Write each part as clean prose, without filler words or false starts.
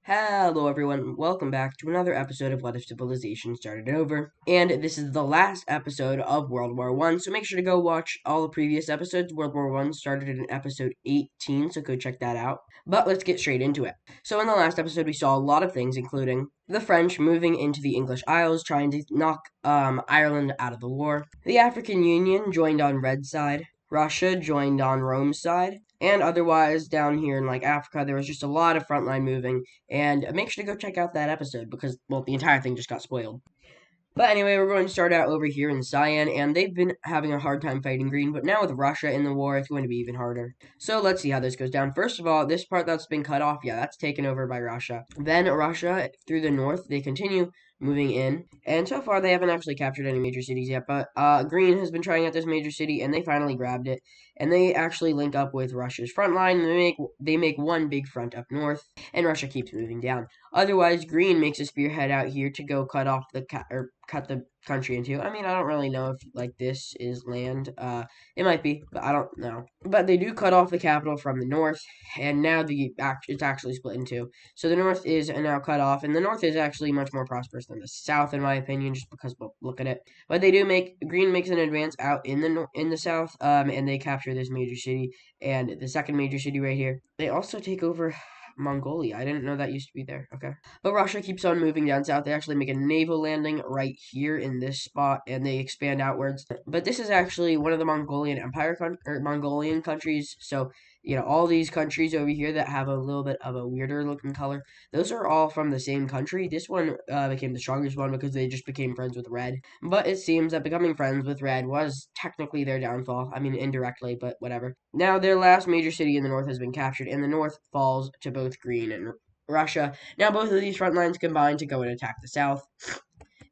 Hello everyone, welcome back to another episode of What If Civilization Started Over. And this is the last episode of World War One, so make sure to go watch all the previous episodes. World War One started in episode 18, so go check that out. But let's get straight into it. So in the last episode we saw a lot of things, including the French moving into the English Isles, trying to knock Ireland out of the war. The African Union joined on Red's side. Russia joined on Rome's side. And otherwise, down here in Africa, there was just a lot of frontline moving. And make sure to go check out that episode because, well, the entire thing just got spoiled. But anyway, we're going to start out over here in Cyan, and they've been having a hard time fighting green, but now with Russia in the war, it's going to be even harder. So let's see how this goes down. First of all, this part that's been cut off, yeah, that's taken over by Russia. Then Russia, through the north, they continue moving in, and so far they haven't actually captured any major cities yet, but Green has been trying at this major city, and they finally grabbed it, and they actually link up with Russia's front line, and they make one big front up north, and Russia keeps moving down. Otherwise, Green makes a spearhead out here to go cut off cut the country in two. I mean, I don't really know if this is land. It might be, but I don't know. But they do cut off the capital from the north, and now it's actually split in two. So the north is now cut off, and the north is actually much more prosperous than the south, in my opinion, just because, well, look at it. But they do Green makes an advance out in the south, and they capture this major city and the second major city right here. They also take over Mongolia. I didn't know that used to be there. Okay. But Russia keeps on moving down south. They actually make a naval landing right here in this spot, and they expand outwards. But this is actually one of the Mongolian countries. So, all these countries over here that have a little bit of a weirder looking color, those are all from the same country. This one became the strongest one because they just became friends with Red. But it seems that becoming friends with Red was technically their downfall. I mean, indirectly, but whatever. Now, their last major city in the north has been captured, and the north falls to both Green and Russia. Now, both of these front lines combine to go and attack the south.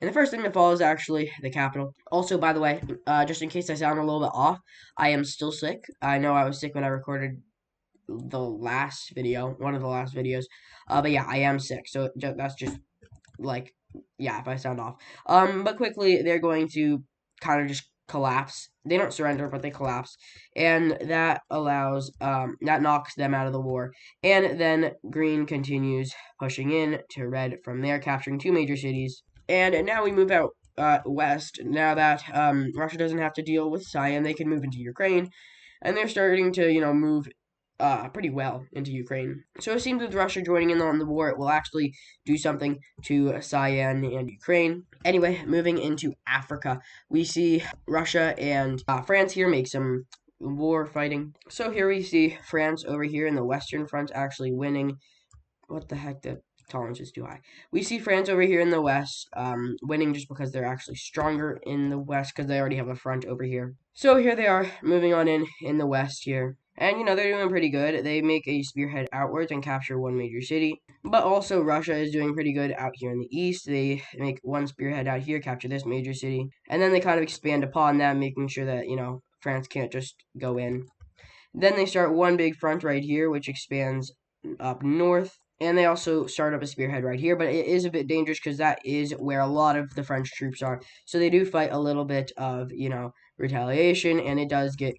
And the first thing to fall is actually the capital. Also, by the way, just in case I sound a little bit off, I am still sick. I know I was sick when I recorded the last video, one of the last videos. But yeah, I am sick, so that's just yeah, if I sound off. But quickly, they're going to kind of just collapse. They don't surrender, but they collapse, and that that knocks them out of the war. And then Green continues pushing in to Red from there, capturing two major cities. And now we move out west. Now that Russia doesn't have to deal with Cyan, they can move into Ukraine, and they're starting to move pretty well into Ukraine. So it seems with Russia joining in on the war, it will actually do something to Cyan and Ukraine. Anyway, moving into Africa, we see Russia and France here make some war fighting. So here we see France over here in the Western Front actually winning. What the heck? The tolerance is too high. We see France over here in the West winning just because they're actually stronger in the West because they already have a front over here. So here they are moving on in the West here. And, they're doing pretty good. They make a spearhead outwards and capture one major city. But also, Russia is doing pretty good out here in the east. They make one spearhead out here, capture this major city. And then they kind of expand upon that, making sure that, France can't just go in. Then they start one big front right here, which expands up north. And they also start up a spearhead right here, but it is a bit dangerous because that is where a lot of the French troops are. So they do fight a little bit of, retaliation, and it does get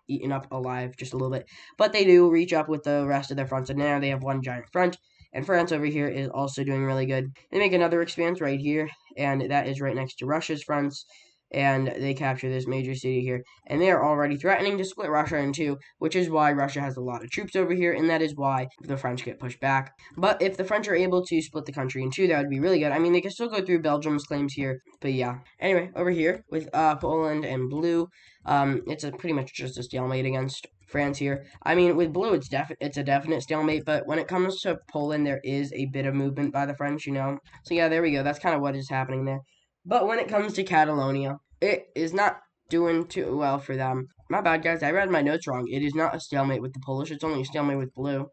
eaten up alive just a little bit. But they do reach up with the rest of their fronts, and now they have one giant front. And France over here is also doing really good. They make another expanse right here, and that is right next to Russia's fronts. And they capture this major city here. And they are already threatening to split Russia in two, which is why Russia has a lot of troops over here, and that is why the French get pushed back. But if the French are able to split the country in two, that would be really good. I mean, they can still go through Belgium's claims here, but yeah. Anyway, over here with Poland and blue, it's pretty much just a stalemate against France here. I mean, with blue, it's a definite stalemate, but when it comes to Poland, there is a bit of movement by the French, So yeah, there we go. That's kind of what is happening there. But when it comes to Catalonia, it is not doing too well for them. My bad, guys. I read my notes wrong. It is not a stalemate with the Polish. It's only a stalemate with blue.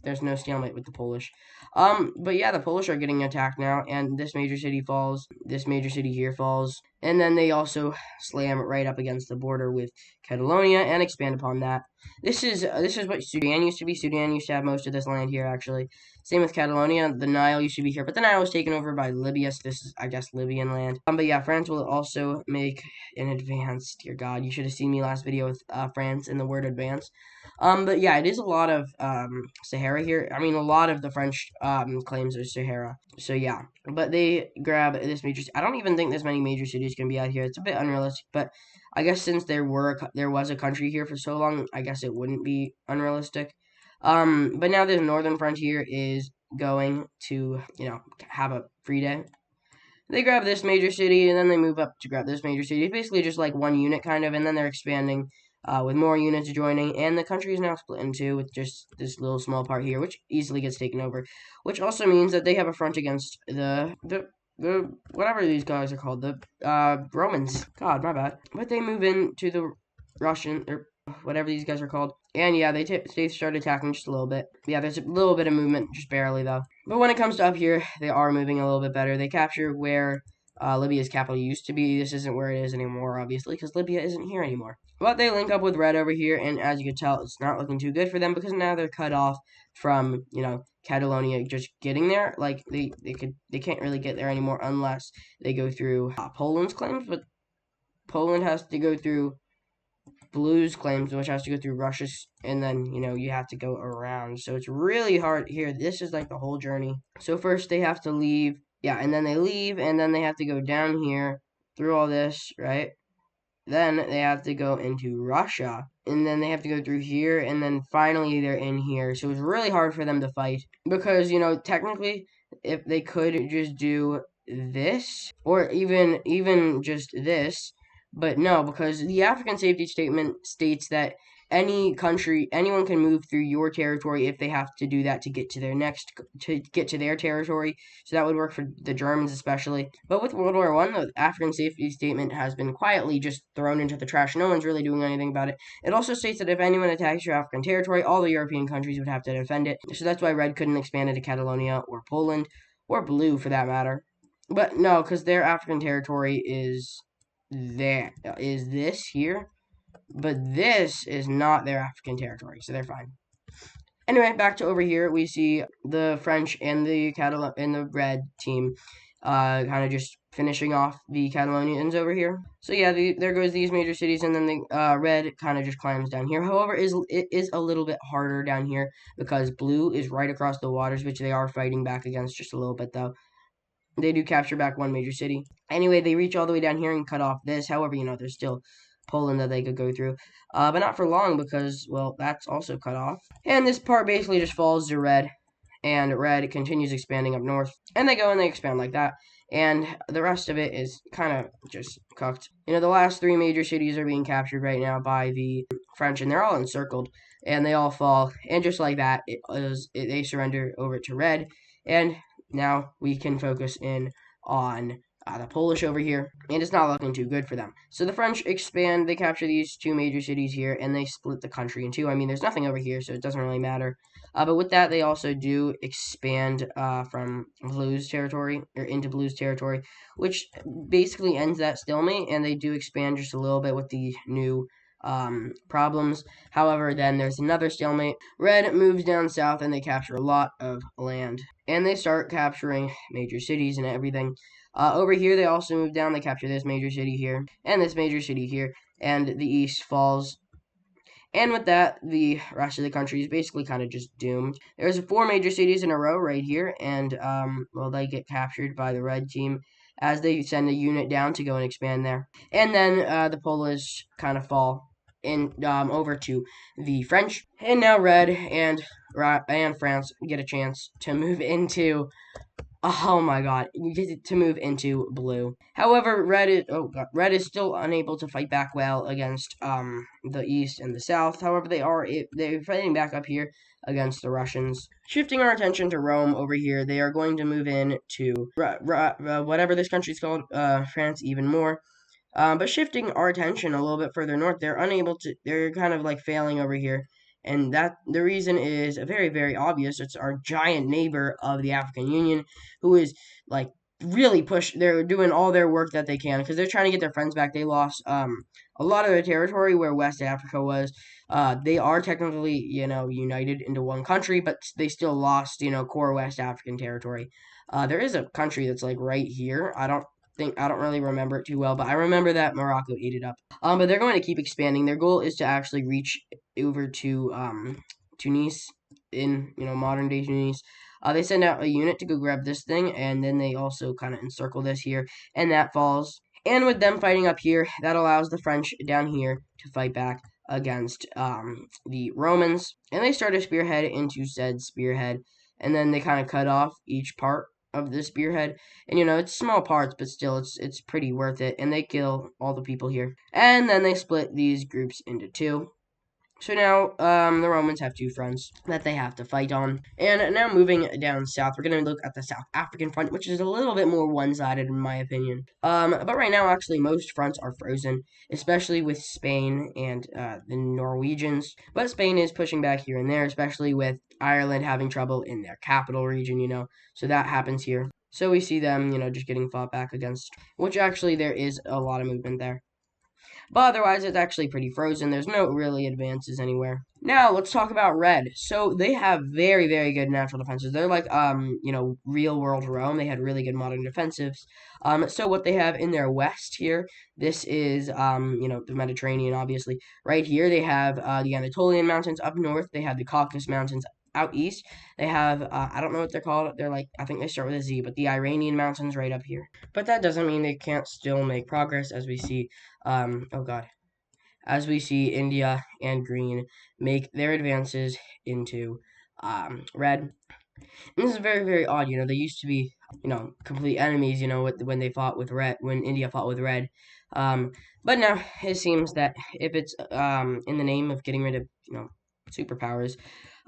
There's no stalemate with the Polish. But yeah, the Polish are getting attacked now, and this major city falls. This major city here falls. And then they also slam right up against the border with Catalonia and expand upon that. This is what Sudan used to be. Sudan used to have most of this land here, actually. Same with Catalonia. The Nile used to be here, but the Nile was taken over by Libya, so this is, I guess, Libyan land. But yeah, France will also make an advance. Dear God, you should have seen me last video with France and the word advance. But yeah, it is a lot of Sahara here. I mean, a lot of the French claims are Sahara. So yeah, but they grab this major. I don't even think this many major cities can be out here. It's a bit unrealistic, but I guess since there was a country here for so long, I guess it wouldn't be unrealistic. But now the northern frontier is going to, have a free day. They grab this major city, and then they move up to grab this major city. It's basically just like one unit, kind of, and then they're expanding with more units joining, and the country is now split in two with just this little small part here, which easily gets taken over, which also means that they have a front against the whatever these guys are called, the Romans. God, my bad. But they move into the Russian, or whatever these guys are called. And yeah, they start attacking just a little bit. Yeah, there's a little bit of movement, just barely though. But when it comes to up here, they are moving a little bit better. They capture where Libya's capital used to be. This isn't where it is anymore, obviously, because Libya isn't here anymore. But they link up with Red over here, and as you can tell, it's not looking too good for them because now they're cut off from, Catalonia just getting there. Like they can't really get there anymore unless they go through Poland's claims, but Poland has to go through Blue's claims, which has to go through Russia's, and then, you have to go around. So it's really hard here. This is like the whole journey. So first they have to leave. Yeah, and then they leave, and then they have to go down here through all this, right? Then they have to go into Russia, and then they have to go through here, and then finally they're in here. So it's really hard for them to fight because, technically, if they could just do this, or even just this, but no, because the African safety statement states that anyone can move through your territory if they have to do that to get to their territory. So that would work for the Germans especially. But with World War I, the African safety statement has been quietly just thrown into the trash. No one's really doing anything about it. It also states that if anyone attacks your African territory, all the European countries would have to defend it. So that's why Red couldn't expand into Catalonia or Poland, or Blue for that matter. But no, because their African territory is this here, but this is not their African territory, so they're fine. Anyway, back to over here, we see the French and the Red team, kind of just finishing off the Catalonians over here. So yeah, there goes these major cities, and then the Red kind of just climbs down here. However, it is a little bit harder down here because Blue is right across the waters, which they are fighting back against just a little bit though. They do capture back one major city. Anyway, they reach all the way down here and cut off this. However, there's still Poland that they could go through. But not for long because, well, that's also cut off. And this part basically just falls to Red. And Red continues expanding up north. And they go and they expand like that. And the rest of it is kind of just cooked. The last three major cities are being captured right now by the French. And they're all encircled. And they all fall. And just like that, they surrender over to Red. And now we can focus in on the Polish over here, and it's not looking too good for them. So the French expand, they capture these two major cities here, and they split the country in two. I mean, there's nothing over here, so it doesn't really matter. But with that, they also do expand from Blue's territory, or into Blue's territory, which basically ends that stalemate, and they do expand just a little bit with the new problems. However, then there's another stalemate. Red moves down south and they capture a lot of land. And they start capturing major cities and everything. Over here, they also move down. They capture this major city here and this major city here. And the east falls. And with that, the rest of the country is basically kind of just doomed. There's 4 major cities in a row right here. And, well, they get captured by the red team as they send a unit down to go and expand there. And then the Polish kind of fall over to the French, and now Red and France get a chance to move into. Oh my God! You get to move into Blue. However, Red is still unable to fight back well against the East and the South. However, they're fighting back up here against the Russians. Shifting our attention to Rome over here, they are going to move in to whatever this country's called, France, even more. But shifting our attention a little bit further north, they're kind of like failing over here. And that the reason is very, very obvious. It's our giant neighbor of the African Union who is like really they're doing all their work that they can because they're trying to get their friends back. They lost a lot of the territory where West Africa was. They are technically, united into one country, but they still lost, core West African territory. There is a country that's like right here. I don't really remember it too well, but I remember that Morocco ate it up. But they're going to keep expanding. Their goal is to actually reach over to Tunis in modern day Tunis. They send out a unit to go grab this thing, and then they also kind of encircle this here, and that falls. And with them fighting up here, that allows the French down here to fight back against the Romans. And they start a spearhead into said spearhead, and then they kind of cut off each part of the spearhead. And it's small parts, but still, it's pretty worth it. And they kill all the people here. And then they split these groups into two. So now, the Romans have two fronts that they have to fight on. And now moving down south, we're going to look at the South African front, which is a little bit more one-sided in my opinion. But right now, actually, most fronts are frozen, especially with Spain and the Norwegians. But Spain is pushing back here and there, especially with Ireland having trouble in their capital region. So that happens here. So we see them, just getting fought back against, which actually there is a lot of movement there. But otherwise, it's actually pretty frozen. There's no really advances anywhere. Now, let's talk about red. So they have very, very good natural defenses. They're like, real world Rome. They had really good modern defensives. So what they have in their west here, this is, the Mediterranean, obviously. Right here, they have the Anatolian Mountains. Up north, they have the Caucasus Mountains. Out east, they have, I don't know what they're called. They're like, I think they start with a Z, but the Iranian Mountains right up here. But that doesn't mean they can't still make progress, as we see as we see India and green make their advances into red. And this is very, very odd. They used to be, complete enemies, when they fought with red, when India fought with red. But now it seems that if it's in the name of getting rid of, superpowers,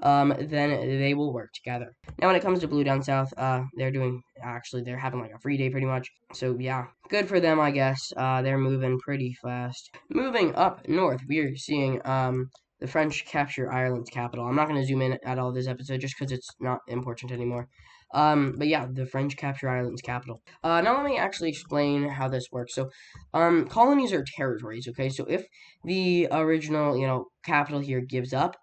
then they will work together. Now, when it comes to blue down south, they're having like a free day pretty much. So yeah, good for them, I guess. They're moving pretty fast. Moving up north, we're seeing the French capture Ireland's capital. I'm not going to zoom in at all this episode just because it's not important anymore. But yeah, the French capture Ireland's capital. Now let me actually explain how this works. So, colonies are territories, okay? So if the original, capital here gives up,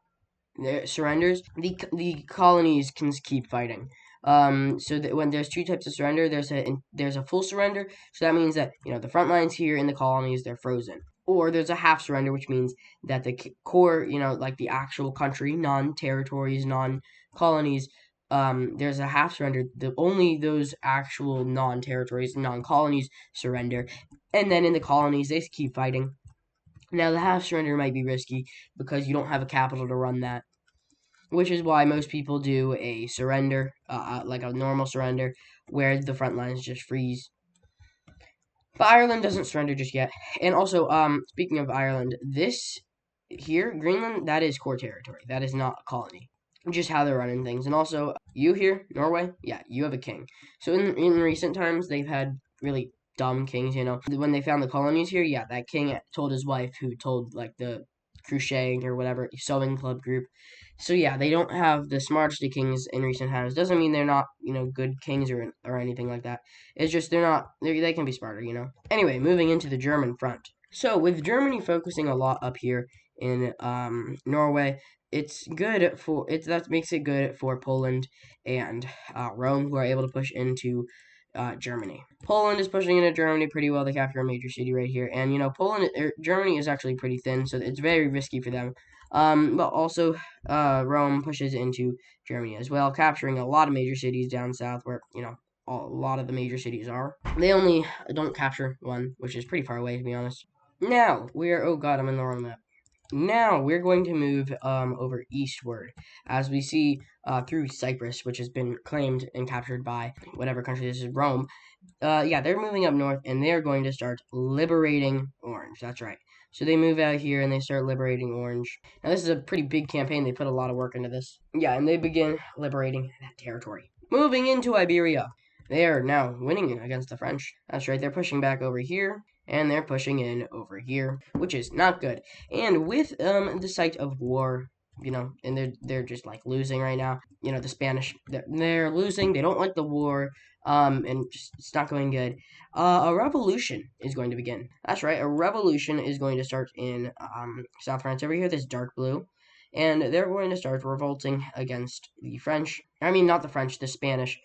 surrenders, the colonies can keep fighting. So that when there's two types of surrender, there's a full surrender. So that means that the front lines here in the colonies they're frozen, or there's a half surrender, which means that the core, like the actual country, non-territories, non-colonies, there's a half surrender. Only those actual non-territories, non-colonies surrender, and then in the colonies they keep fighting. Now, the half surrender might be risky because you don't have a capital to run that, which is why most people do a surrender, like a normal surrender, where the front lines just freeze. But Ireland doesn't surrender just yet. And also, speaking of Ireland, this here, Greenland, that is core territory. That is not a colony. Just how they're running things. And also, you here, Norway, yeah, you have a king. So in recent times, they've had really dumb kings, When they found the colonies here, yeah, that king told his wife, who told, like, the crocheting or whatever, sewing club group. So yeah, they don't have the smartest kings in recent times. Doesn't mean they're not, good kings or anything like that. It's just they can be smarter, Anyway, moving into the German front. So with Germany focusing a lot up here in Norway, that makes it good for Poland and Rome, who are able to push into Germany. Poland is pushing into Germany pretty well. They capture a major city right here, and Germany is actually pretty thin, so it's very risky for them. But also, Rome pushes into Germany as well, capturing a lot of major cities down south, where a lot of the major cities are. They only don't capture one, which is pretty far away, to be honest. Now oh god, I'm in the wrong map. Now we're going to move over eastward, as we see through Cyprus, which has been claimed and captured by whatever country this is, Rome. Yeah, they're moving up north, and they're going to start liberating Orange. That's right. So they move out here, and they start liberating Orange. Now, this is a pretty big campaign. They put a lot of work into this. Yeah, and they begin liberating that territory. Moving into Iberia. They are now winning against the French. That's right, they're pushing back over here, and they're pushing in over here, which is not good. And with the sight of war and they're just like losing right now. The Spanish, they're losing. They don't like the war, and just, it's not going good. A revolution is going to begin. That's right, a revolution is going to start in South France over here. This dark blue, and they're going to start revolting against the French. I mean, not the French, the Spanish.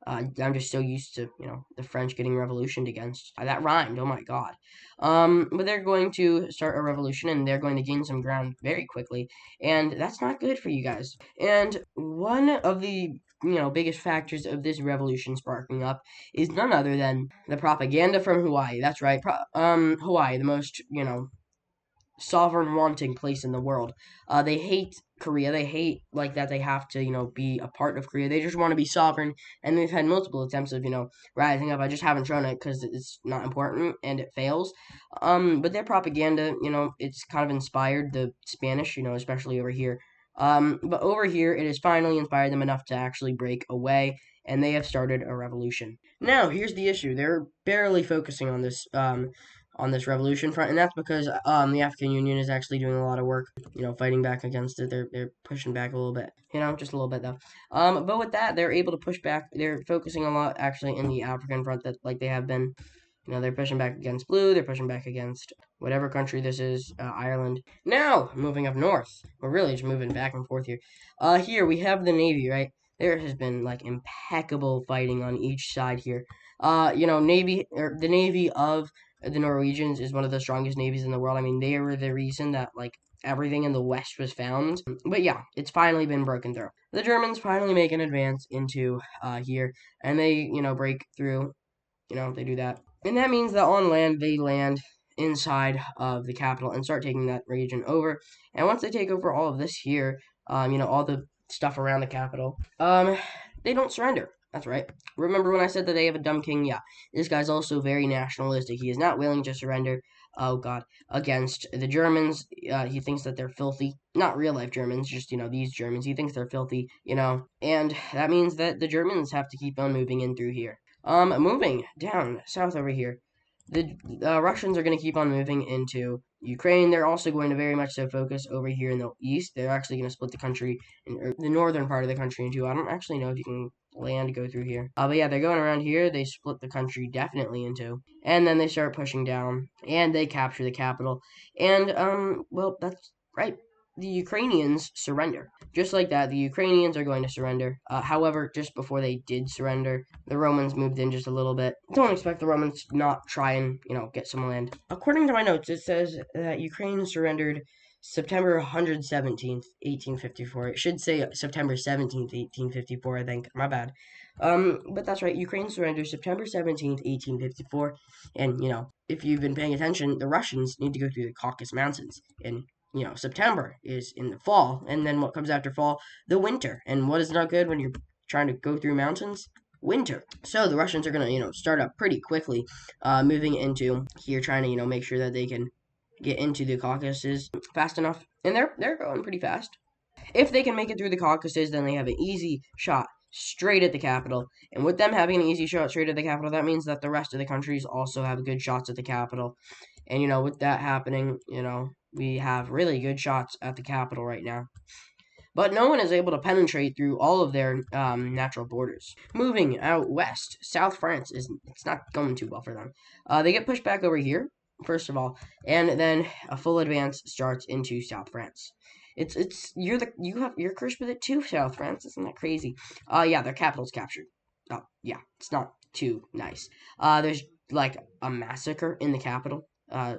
I'm just so used to, the French getting revolutioned against. That rhymed. Oh my God. But they're going to start a revolution, and they're going to gain some ground very quickly, and that's not good for you guys. And one of the biggest factors of this revolution sparking up is none other than the propaganda from Hawaii. That's right, Hawaii, the most sovereign wanting place in the world. They hate Korea. They hate like that they have to, be a part of Korea. They just want to be sovereign, and they've had multiple attempts of, rising up. I just haven't shown it because it's not important and it fails. But their propaganda, it's kind of inspired the Spanish, especially over here. But over here, it has finally inspired them enough to actually break away, and they have started a revolution. Now, here's the issue: they're barely focusing on this revolution front, and that's because the African Union is actually doing a lot of work, fighting back against it. They're pushing back a little bit, just a little bit though. But with that, they're able to push back. They're focusing a lot actually in the African front that like they have been. They're pushing back against blue. They're pushing back against whatever country this is, Ireland. Now, moving up north, we're really just moving back and forth here. Here we have the Navy, right? There has been like impeccable fighting on each side here. Navy or the Navy of the Norwegians is one of the strongest navies in the world. I mean, they were the reason that like everything in the West was found. But yeah, it's finally been broken through. The Germans finally make an advance into here, and they break through. They do that, and that means that on land they land inside of the capital and start taking that region over. And once they take over all of this here, all the stuff around the capital, they don't surrender. That's right. Remember when I said that they have a dumb king? Yeah. This guy's also very nationalistic. He is not willing to surrender, oh God, against the Germans. He thinks that they're filthy. Not real life Germans, just, these Germans. He thinks they're filthy, and that means that the Germans have to keep on moving in through here. Moving down south over here. The Russians are going to keep on moving into Ukraine. They're also going to very much so focus over here in the east. They're actually going to split the country, the northern part of the country into. I don't actually know if you can land go through here. But yeah, they're going around here. They split the country definitely into, and then they start pushing down, and they capture the capital. And well, that's right. The Ukrainians surrender. Just like that, the Ukrainians are going to surrender. However, just before they did surrender, the Romans moved in just a little bit. Don't expect the Romans to not try and, get some land. According to my notes, it says that Ukraine surrendered September 117th, 1854. It should say September 17th, 1854, I think. My bad. But that's right. Ukraine surrendered September 17th, 1854. And, if you've been paying attention, the Russians need to go through the Caucasus Mountains. And September is in the fall, and then what comes after fall? The winter. And what is not good when you're trying to go through mountains? Winter. So the Russians are going to, start up pretty quickly, moving into here, trying to, make sure that they can get into the Caucasus fast enough. And they're going pretty fast. If they can make it through the Caucasus, then they have an easy shot straight at the capital. And with them having an easy shot straight at the capital, that means that the rest of the countries also have good shots at the capital. And, with that happening, we have really good shots at the capital right now. But no one is able to penetrate through all of their natural borders. Moving out west, South France it's not going too well for them. They get pushed back over here, first of all, and then a full advance starts into South France. You're cursed with it too, South France. Isn't that crazy? Yeah, their capital's captured. Oh, yeah, it's not too nice. There's like a massacre in the capital. A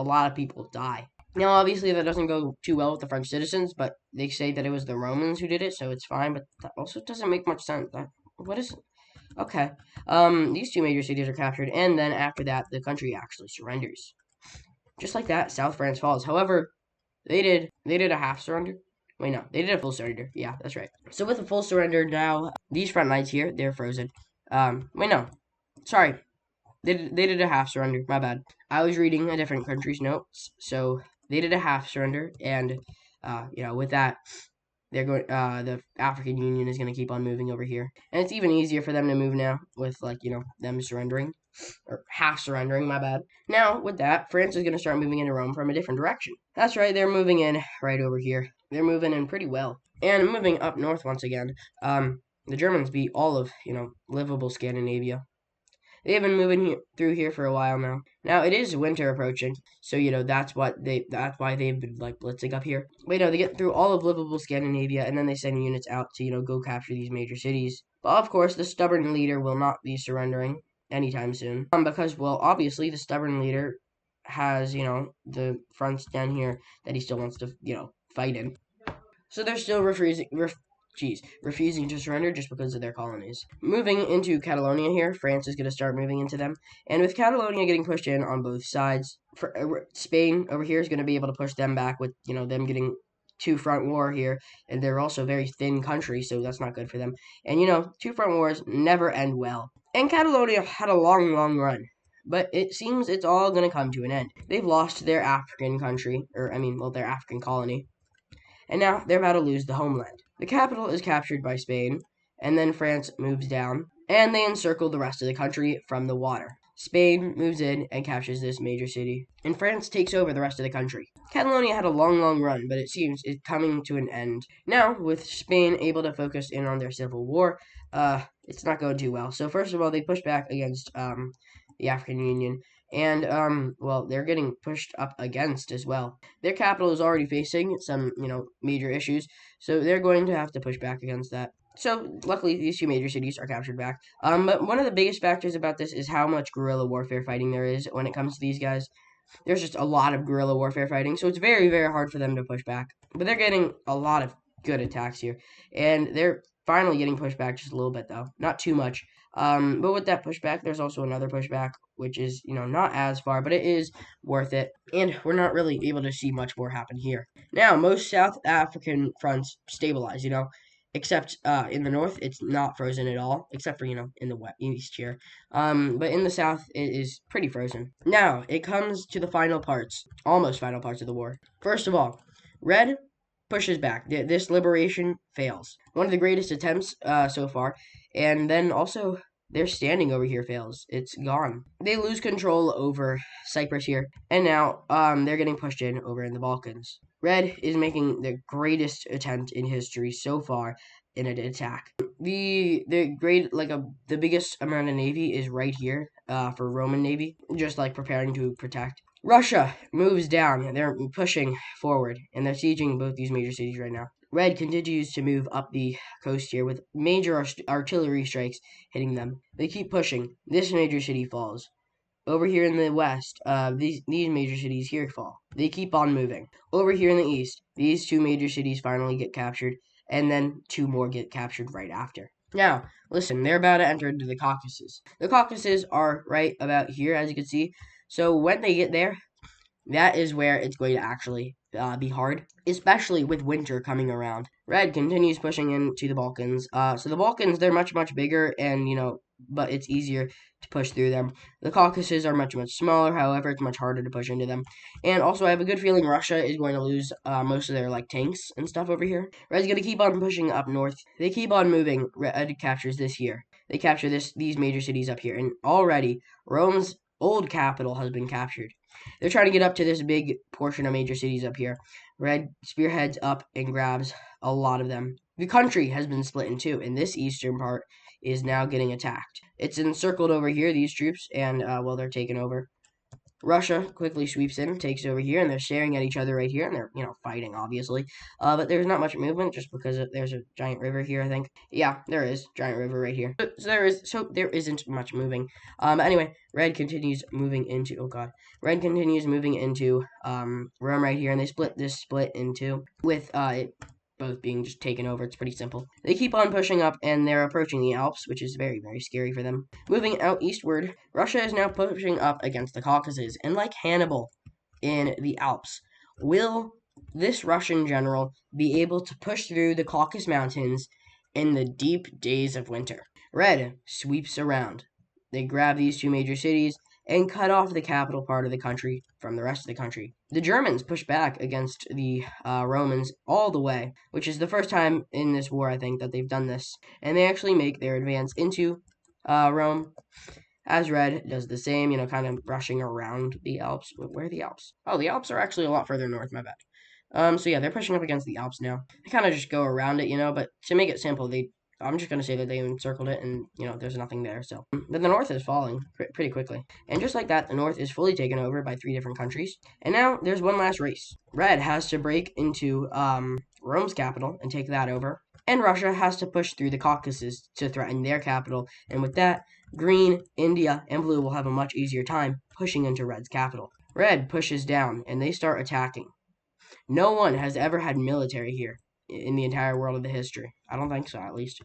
lot of people die. Now, obviously, that doesn't go too well with the French citizens, but they say that it was the Romans who did it, so it's fine. But that also doesn't make much sense. What is? Okay. These two major cities are captured, and then after that, the country actually surrenders. Just like that, South France falls. However, they did a half surrender. Wait, no, they did a full surrender. Yeah, that's right. So with a full surrender, now these front lines here, they're frozen. Wait, no, sorry. They did a half surrender. My bad. I was reading a different country's notes, so they did a half surrender, and with that, they're going. The African Union is going to keep on moving over here, and it's even easier for them to move now with them surrendering or half surrendering. My bad. Now with that, France is going to start moving into Rome from a different direction. That's right. They're moving in right over here. they're moving in pretty well. And moving up north once again, the Germans beat all of, livable Scandinavia. They've been moving through here for a while now. Now it is winter approaching, so that's why they've been like blitzing up here. But they get through all of livable Scandinavia, and then they send units out to go capture these major cities. But of course, the stubborn leader will not be surrendering anytime soon. Because obviously the stubborn leader has the fronts down here that he still wants to fight in. So they're still refusing to surrender just because of their colonies. Moving into Catalonia here, France is going to start moving into them. And with Catalonia getting pushed in on both sides, Spain over here is going to be able to push them back with, them getting two-front war here. And they're also a very thin country, so that's not good for them. And, two-front wars never end well. And Catalonia had a long, long run. But it seems it's all going to come to an end. They've lost their African country, their African colony. And now they're about to lose the homeland. The capital is captured by Spain, and then France moves down, and they encircle the rest of the country from the water. Spain moves in and captures this major city, and France takes over the rest of the country. Catalonia had a long, long run, but it seems it's coming to an end. Now, with Spain able to focus in on their civil war, it's not going too well. So first of all, they push back against the African Union, and they're getting pushed up against as well. Their capital is already facing some major issues, so they're going to have to push back against that. So luckily these two major cities are captured back. But one of the biggest factors about this is how much guerrilla warfare fighting there is when it comes to these guys. There's just a lot of guerrilla warfare fighting, so it's very, very hard for them to push back. But they're getting a lot of good attacks here, and they're finally getting pushed back just a little bit though, not too much. But with that pushback, there's also another pushback, which is, not as far, but it is worth it. And we're not really able to see much more happen here. Now, most South African fronts stabilize, except in the north, it's not frozen at all, except for, in the east here. But in the south, it is pretty frozen. Now, it comes to the final parts, almost final parts of the war. First of all, Red pushes back. This liberation fails. One of the greatest attempts so far. And then also, their standing over here fails. It's gone. They lose control over Cyprus here. And now they're getting pushed in over in the Balkans. Red is making the greatest attempt in history so far in an attack. The biggest amount of navy is right here for Roman navy, just like preparing to protect. Russia moves down. They're pushing forward, and they're sieging both these major cities right now. Red continues to move up the coast here with major artillery strikes hitting them. They keep pushing. This major city falls. Over here in the west, these major cities here fall. They keep on moving. Over here in the east, these two major cities finally get captured, and then two more get captured right after. Now, listen, they're about to enter into the Caucasus. The Caucasus are right about here, as you can see. So when they get there, that is where it's going to actually be hard, especially with winter coming around. Red continues pushing into the Balkans. So the Balkans, they're much, much bigger, and, but it's easier to push through them. The Caucasus are much, much smaller. However, it's much harder to push into them. And also, I have a good feeling Russia is going to lose most of their, tanks and stuff over here. Red's going to keep on pushing up north. They keep on moving. Red captures this here. They capture these major cities up here. And already, Rome's old capital has been captured. They're trying to get up to this big portion of major cities up here. Red spearheads up and grabs a lot of them. The country has been split in two, and this eastern part is now getting attacked. It's encircled over here, these troops, and, they're taken over. Russia quickly sweeps in, takes over here, and they're staring at each other right here, and they're, fighting, obviously. But there's not much movement, just because there's a giant river here, I think. Yeah, there is. Giant river right here. So there isn't much moving. Anyway, Red continues moving into, Red continues moving into, Rome right here, and they split into, with, it both being just taken over. It's pretty simple. They keep on pushing up, and they're approaching the Alps, which is very, very scary for them. Moving out eastward, Russia is now pushing up against the Caucasus, and like Hannibal in the Alps, will this Russian general be able to push through the Caucasus Mountains in the deep days of winter? Red sweeps around. They grab these two major cities and cut off the capital part of the country from the rest of the country. The Germans push back against the Romans all the way, which is the first time in this war, I think, that they've done this. And they actually make their advance into Rome, as Red does the same, kind of rushing around the Alps. Where are the Alps? Oh, the Alps are actually a lot further north, my bad. So yeah, they're pushing up against the Alps now. They kind of just go around it, but to make it simple, I'm just gonna say that they encircled it, and there's nothing there. So then the north is falling pretty quickly, and just like that, the north is fully taken over by 3 different countries. And now there's one last race. Red has to break into Rome's capital and take that over, and Russia has to push through the Caucasus to threaten their capital. And with that, Green, India, and Blue will have a much easier time pushing into Red's capital. Red pushes down, and they start attacking. No one has ever had military here in the entire world of the history. I don't think so, at least.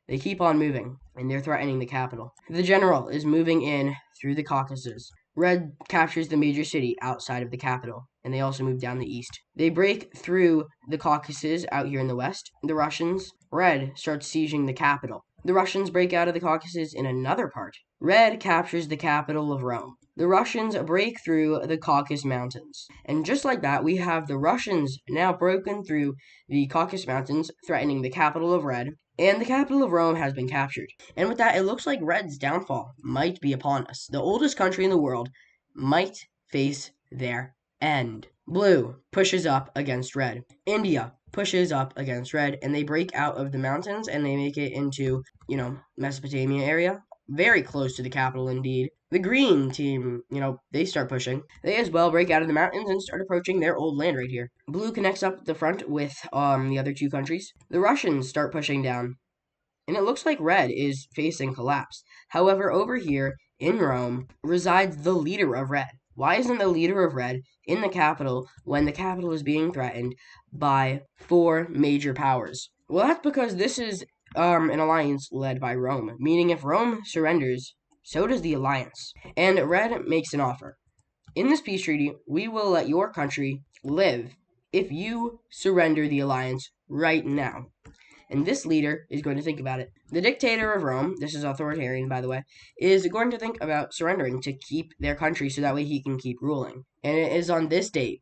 They keep on moving, and they're threatening the capital. The general is moving in through the Caucasus. Red captures the major city outside of the capital, and they also move down the east. They break through the Caucasus out here in the west. The Russians, Red, starts sieging the capital. The Russians break out of the Caucasus in another part. Red captures the capital of Rome. The Russians break through the Caucasus Mountains. And just like that, we have the Russians now broken through the Caucasus Mountains, threatening the capital of Red, and the capital of Rome has been captured. And with that, it looks like Red's downfall might be upon us. The oldest country in the world might face their end. Blue pushes up against Red. India pushes up against Red, and they break out of the mountains and they make it into, Mesopotamia area. Very close to the capital indeed. The green team, they start pushing. They as well break out of the mountains and start approaching their old land right here. Blue connects up the front with the other 2 countries. The Russians start pushing down, and it looks like Red is facing collapse. However, over here in Rome resides the leader of Red. Why isn't the leader of Red in the capital when the capital is being threatened by 4 major powers? Well, that's because this is an alliance led by Rome, meaning if Rome surrenders, so does the alliance. And Red makes an offer. In this peace treaty, we will let your country live if you surrender the alliance right now. And this leader is going to think about it. The dictator of Rome, this is authoritarian by the way, is going to think about surrendering to keep their country so that way he can keep ruling. And it is on this date,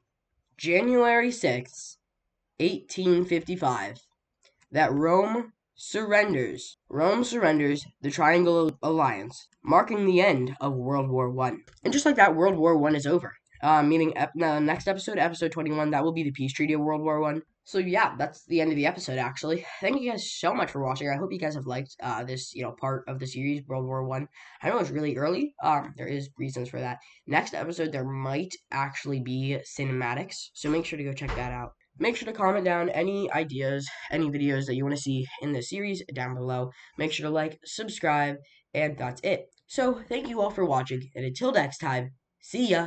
January 6th, 1855, that Rome surrenders. Rome surrenders the Triangle Alliance, marking the end of World War I. And just like that, World War I is over. Meaning next episode, episode 21, that will be the peace treaty of World War I. So yeah, that's the end of the episode actually. Thank you guys so much for watching. I hope you guys have liked this, part of the series, World War I. I know it's really early. There is reasons for that. Next episode there might actually be cinematics, so make sure to go check that out. Make sure to comment down any ideas, any videos that you want to see in this series down below. Make sure to like, subscribe, and that's it. So, thank you all for watching, and until next time, see ya!